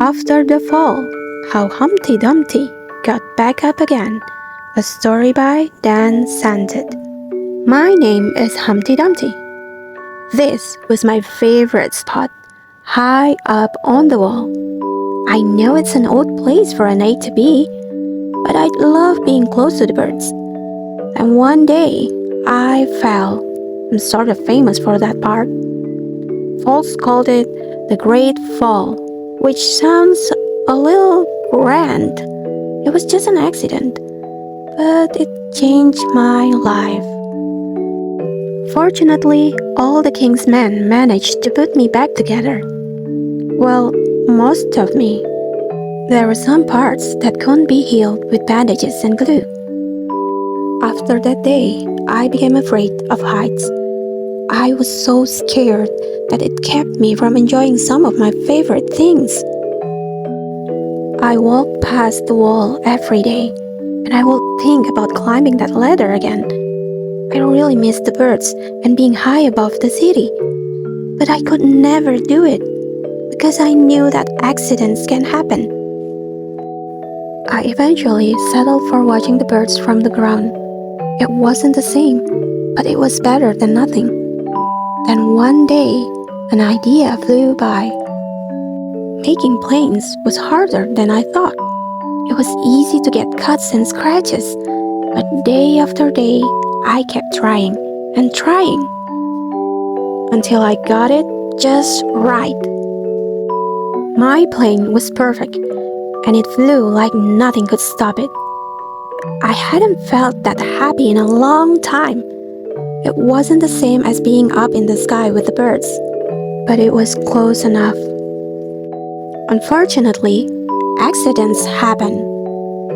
After the fall, how Humpty Dumpty got back up again. A story by Dan Santat. My name is Humpty Dumpty. This was my favorite spot, high up on the wall. I know it's an odd place for an egg to be, but I love being close to the birds. And one day, I fell. I'm sort of famous for that part. Folks called it the Great Fall, which sounds a little grand. It was just an accident, but it changed my life. Fortunately, all the king's men managed to put me back together. Well, most of me. There were some parts that couldn't be healed with bandages and glue. After that day, I became afraid of heights. I was so scared that it kept me from enjoying some of my favorite things. I walked past the wall every day, and I would think about climbing that ladder again. I really missed the birds and being high above the city, but I could never do it because I knew that accidents can happen. I eventually settled for watching the birds from the ground. It wasn't the same, but it was better than nothing. Then one day, an idea flew by. Making planes was harder than I thought. It was easy to get cuts and scratches, but day after day, I kept trying and trying until I got it just right. My plane was perfect, and it flew like nothing could stop it. I hadn't felt that happy in a long time. It wasn't the same as being up in the sky with the birds, but it was close enough. Unfortunately, accidents happen.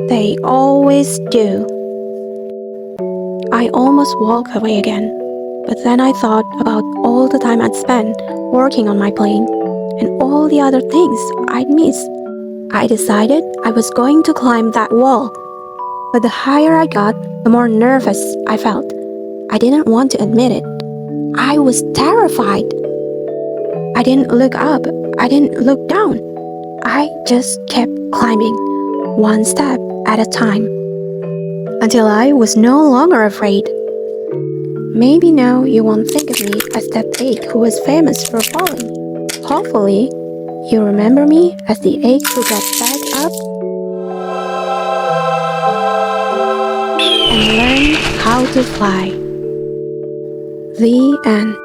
They always do. I almost walked away again, but then I thought about all the time I'd spent working on my plane and all the other things I'd missed. I decided I was going to climb that wall. But the higher I got, the more nervous I felt. I didn't want to admit it. I was terrified. I didn't look up. I didn't look down. I just kept climbing, one step at a time, until I was no longer afraid. Maybe now you won't think of me as that egg who was famous for falling. Hopefully, you remember me as the egg who got back up and learned how to fly. The end.